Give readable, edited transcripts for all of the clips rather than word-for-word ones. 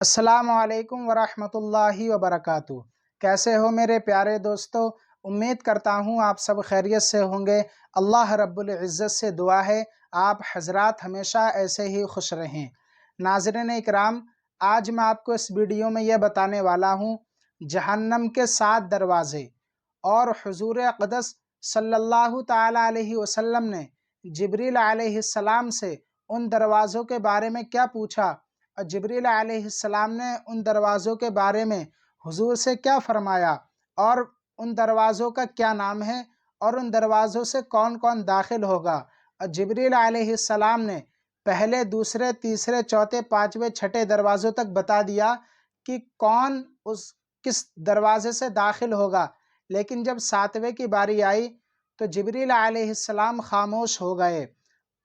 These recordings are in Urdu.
السلام علیکم ورحمۃ اللہ وبرکاتہ۔ کیسے ہو میرے پیارے دوستو؟ امید کرتا ہوں آپ سب خیریت سے ہوں گے۔ اللہ رب العزت سے دعا ہے آپ حضرات ہمیشہ ایسے ہی خوش رہیں۔ ناظرین اکرام، آج میں آپ کو اس ویڈیو میں یہ بتانے والا ہوں جہنم کے 7 دروازے، اور حضور اقدس صلی اللہ تعالیٰ علیہ وسلم نے جبریل علیہ السلام سے ان دروازوں کے بارے میں کیا پوچھا، اور جبریل علیہ السلام نے ان دروازوں کے بارے میں حضور سے کیا فرمایا، اور ان دروازوں کا کیا نام ہے، اور ان دروازوں سے کون کون داخل ہوگا۔ اور جبریل علیہ السلام نے پہلے، دوسرے، تیسرے، چوتھے، پانچویں، چھٹے دروازوں تک بتا دیا کہ کون کس دروازے سے داخل ہوگا، لیکن جب 7ویں کی باری آئی تو جبریل علیہ السلام خاموش ہو گئے۔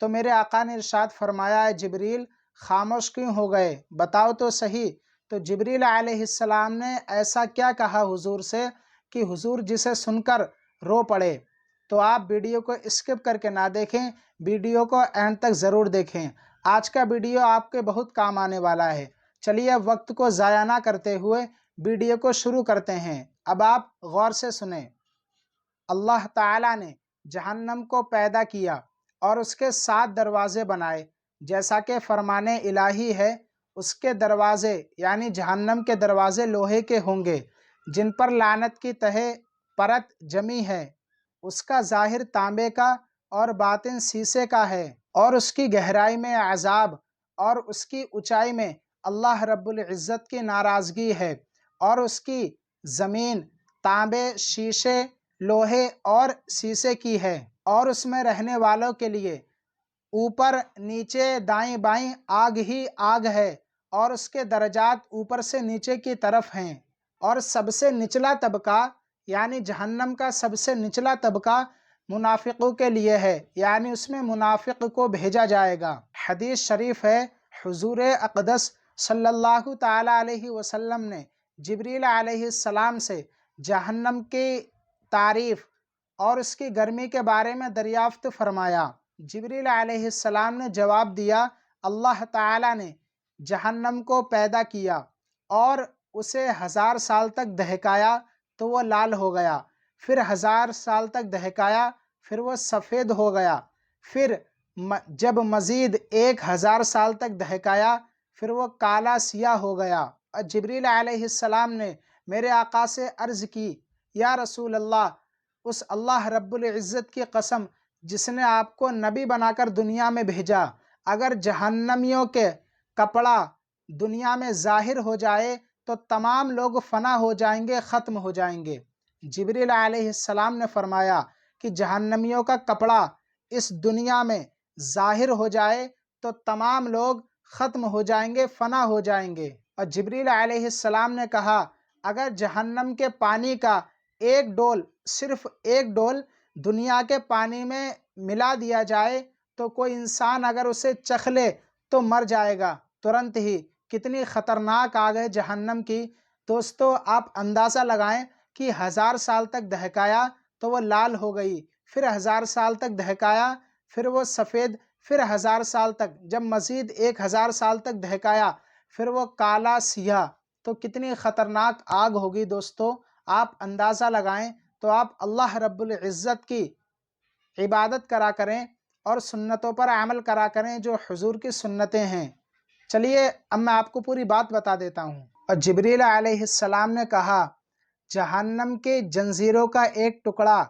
تو میرے آقا نے ارشاد فرمایا، ہے جبریل خاموش کیوں ہو گئے، بتاؤ تو صحیح۔ تو جبریل علیہ السلام نے ایسا کیا کہا حضور سے کہ حضور جسے سن کر رو پڑے۔ تو آپ ویڈیو کو اسکپ کر کے نہ دیکھیں، ویڈیو کو اینڈ تک ضرور دیکھیں۔ آج کا ویڈیو آپ کے بہت کام آنے والا ہے۔ چلیے اب وقت کو ضائع نہ کرتے ہوئے ویڈیو کو شروع کرتے ہیں۔ اب آپ غور سے سنیں۔ اللہ تعالیٰ نے جہنم کو پیدا کیا اور اس کے 7 دروازے بنائے، جیسا کہ فرمان الہی ہے۔ اس کے دروازے یعنی جہنم کے دروازے لوہے کے ہوں گے جن پر لعنت کی تہ پرت جمی ہے۔ اس کا ظاہر تانبے کا اور باطن سیسے کا ہے، اور اس کی گہرائی میں عذاب اور اس کی اونچائی میں اللہ رب العزت کی ناراضگی ہے، اور اس کی زمین تانبے، شیشے، لوہے اور سیسے کی ہے، اور اس میں رہنے والوں کے لیے اوپر، نیچے، دائیں بائیں آگ ہی آگ ہے، اور اس کے درجات اوپر سے نیچے کی طرف ہیں۔ اور سب سے نچلا طبقہ یعنی جہنم کا سب سے نچلا طبقہ منافقوں کے لیے ہے، یعنی اس میں منافق کو بھیجا جائے گا۔ حدیث شریف ہے، حضور اقدس صلی اللہ تعالیٰ علیہ وسلم نے جبریل علیہ السلام سے جہنم کی تعریف اور اس کی گرمی کے بارے میں دریافت فرمایا۔ جبریل علیہ السلام نے جواب دیا، اللہ تعالیٰ نے جہنم کو پیدا کیا اور اسے 1000 سال تک دہکایا تو وہ لال ہو گیا، پھر 1000 سال تک دہکایا، پھر وہ سفید ہو گیا، پھر جب مزید 1000 سال تک دہکایا پھر وہ کالا سیاہ ہو گیا۔ اور جبریل علیہ السلام نے میرے آقا سے عرض کی، یا رسول اللہ، اس اللہ رب العزت کی قسم جس نے آپ کو نبی بنا کر دنیا میں بھیجا، اگر جہنمیوں کے کپڑا دنیا میں ظاہر ہو جائے تو تمام لوگ فنا ہو جائیں گے، ختم ہو جائیں گے۔ جبریل علیہ السلام نے فرمایا کہ جہنمیوں کا کپڑا اس دنیا میں ظاہر ہو جائے تو تمام لوگ ختم ہو جائیں گے، فنا ہو جائیں گے۔ اور جبریل علیہ السلام نے کہا، اگر جہنم کے پانی کا ایک ڈول، صرف ایک ڈول دنیا کے پانی میں ملا دیا جائے تو کوئی انسان اگر اسے چکھ لے تو مر جائے گا ترنت ہی۔ کتنی خطرناک آگ ہے جہنم کی۔ دوستو آپ اندازہ لگائیں کہ 1000 سال تک دہکایا تو وہ لال ہو گئی، پھر 1000 سال تک دہکایا پھر وہ سفید، پھر 1000 سال تک، جب مزید 1000 سال تک دہکایا پھر وہ کالا سیاہ۔ تو کتنی خطرناک آگ ہوگی دوستو، آپ اندازہ لگائیں۔ تو آپ اللہ رب العزت کی عبادت کرا کریں اور سنتوں پر عمل کرا کریں جو حضور کی سنتیں ہیں۔ چلیے اب میں آپ کو پوری بات بتا دیتا ہوں۔ اور جبریل علیہ السلام نے کہا، جہنم کے جنزیروں کا ایک ٹکڑا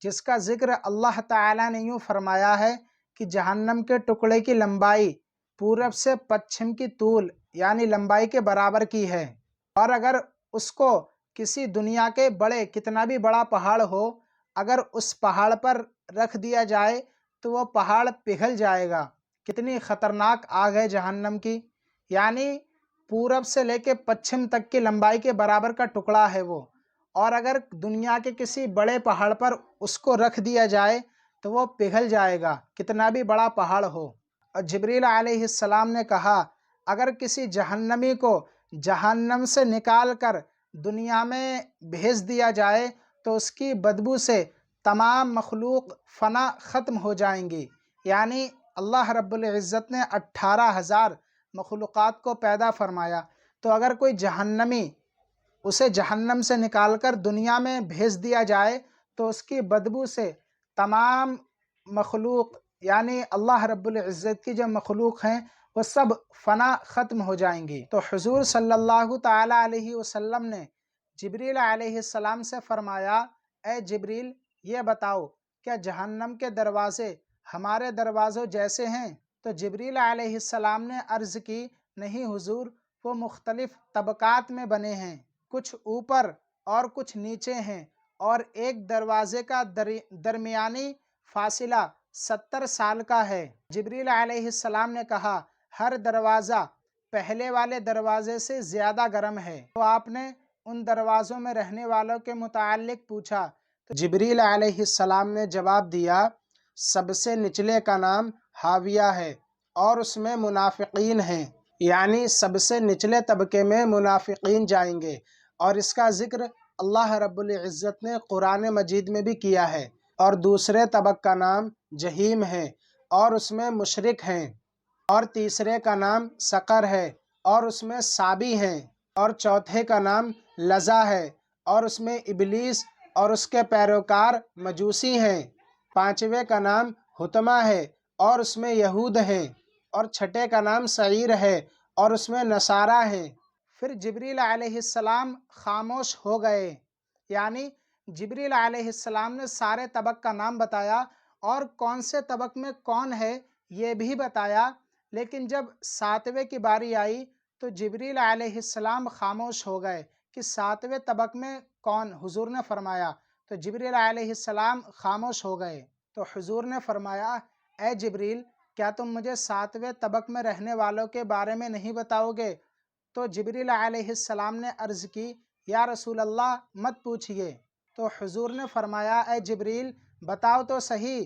جس کا ذکر اللہ تعالیٰ نے یوں فرمایا ہے کہ جہنم کے ٹکڑے کی لمبائی پورب سے پچھم کی طول یعنی لمبائی کے برابر کی ہے، اور اگر اس کو کسی دنیا کے بڑے، کتنا بھی بڑا پہاڑ ہو، اگر اس پہاڑ پر رکھ دیا جائے تو وہ پہاڑ پگھل جائے گا۔ کتنی خطرناک آگ ہے جہنم کی، یعنی پورب سے لے کے پچھم تک کی لمبائی کے برابر کا ٹکڑا ہے وہ، اور اگر دنیا کے کسی بڑے پہاڑ پر اس کو رکھ دیا جائے تو وہ پگھل جائے گا، کتنا بھی بڑا پہاڑ ہو۔ اور جبریل علیہ السلام نے کہا، اگر کسی جہنمی کو جہنم سے نکال کر دنیا میں بھیج دیا جائے تو اس کی بدبو سے تمام مخلوق فنا، ختم ہو جائیں گی۔ یعنی اللہ رب العزت نے 18,000 مخلوقات کو پیدا فرمایا، تو اگر کوئی جہنمی اسے جہنم سے نکال کر دنیا میں بھیج دیا جائے تو اس کی بدبو سے تمام مخلوق یعنی اللہ رب العزت کی جو مخلوق ہیں وہ سب فنا ختم ہو جائیں گی۔ تو حضور صلی اللہ تعالی علیہ وسلم نے جبریل علیہ السلام سے فرمایا، اے جبریل یہ بتاؤ کیا جہنم کے دروازے ہمارے دروازوں جیسے ہیں؟ تو جبریل علیہ السلام نے عرض کی، نہیں حضور، وہ مختلف طبقات میں بنے ہیں، کچھ اوپر اور کچھ نیچے ہیں، اور ایک دروازے کا درمیانی فاصلہ 70 سال کا ہے۔ جبریل علیہ السلام نے کہا، ہر دروازہ پہلے والے دروازے سے زیادہ گرم ہے۔ تو آپ نے ان دروازوں میں رہنے والوں کے متعلق پوچھا تو جبریل علیہ السلام نے جواب دیا، سب سے نچلے کا نام حاویہ ہے اور اس میں منافقین ہیں، یعنی سب سے نچلے طبقے میں منافقین جائیں گے، اور اس کا ذکر اللہ رب العزت نے قرآن مجید میں بھی کیا ہے۔ اور دوسرے طبق کا نام جہیم ہے اور اس میں مشرک ہیں، اور تیسرے کا نام سقر ہے اور اس میں سابی ہیں، اور چوتھے کا نام لظا ہے اور اس میں ابلیس اور اس کے پیروکار مجوسی ہیں، پانچویں کا نام حطمہ ہے اور اس میں یہود ہیں، اور چھٹے کا نام سعیر ہے اور اس میں نصارہ ہیں۔ پھر جبریل علیہ السلام خاموش ہو گئے، یعنی جبریل علیہ السلام نے سارے طبق کا نام بتایا اور کون سے طبق میں کون ہے یہ بھی بتایا، لیکن جب 7ویں کی باری آئی تو جبریل علیہ السلام خاموش ہو گئے کہ 7ویں طبق میں کون؟ حضور نے فرمایا، تو جبریل علیہ السلام خاموش ہو گئے۔ تو حضور نے فرمایا، اے جبریل کیا تم مجھے 7ویں طبق میں رہنے والوں کے بارے میں نہیں بتاؤ گے؟ تو جبریل علیہ السلام نے عرض کی، یا رسول اللہ مت پوچھئے۔ تو حضور نے فرمایا، اے جبریل بتاؤ تو صحیح۔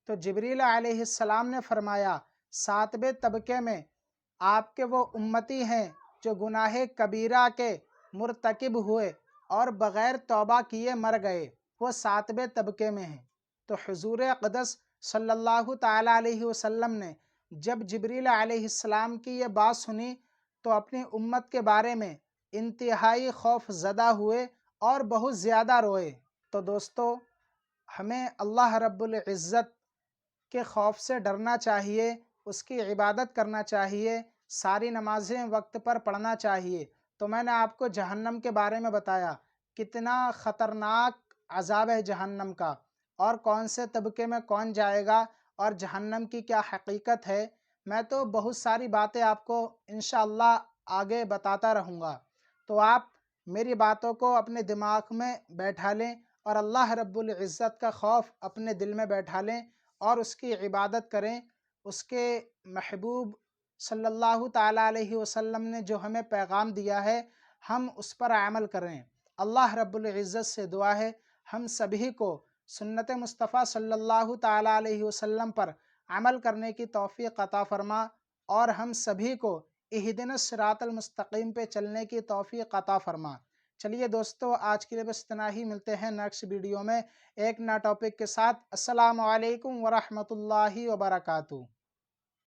تو جبریل علیہ السلام نے فرمایا، 7ویں طبقے میں آپ کے وہ امتی ہیں جو گناہ کبیرہ کے مرتکب ہوئے اور بغیر توبہ کیے مر گئے، وہ 7ویں طبقے میں ہیں۔ تو حضور اقدس صلی اللہ تعالیٰ علیہ وسلم نے جب جبریل علیہ السلام کی یہ بات سنی تو اپنی امت کے بارے میں انتہائی خوف زدہ ہوئے اور بہت زیادہ روئے۔ تو دوستو، ہمیں اللہ رب العزت کے خوف سے ڈرنا چاہیے، اس کی عبادت کرنا چاہیے، ساری نمازیں وقت پر پڑھنا چاہیے۔ تو میں نے آپ کو جہنم کے بارے میں بتایا، کتنا خطرناک عذاب ہے جہنم کا، اور کون سے طبقے میں کون جائے گا، اور جہنم کی کیا حقیقت ہے۔ میں تو بہت ساری باتیں آپ کو انشاءاللہ آگے بتاتا رہوں گا، تو آپ میری باتوں کو اپنے دماغ میں بیٹھا لیں اور اللہ رب العزت کا خوف اپنے دل میں بیٹھا لیں اور اس کی عبادت کریں۔ اس کے محبوب صلی اللہ تعالیٰ علیہ وسلم نے جو ہمیں پیغام دیا ہے ہم اس پر عمل کریں۔ اللہ رب العزت سے دعا ہے ہم سبھی کو سنت مصطفیٰ صلی اللہ تعالیٰ علیہ وسلم پر عمل کرنے کی توفیق عطا فرما، اور ہم سبھی کو اہدنا الصراط المستقیم پہ چلنے کی توفیق عطا فرما۔ چلیے دوستو، آج کے لیے بس اتنا ہی، ملتے ہیں نیکسٹ ویڈیو میں ایک نیا ٹاپک کے ساتھ۔ السلام علیکم ورحمۃ اللہ وبرکاتہ۔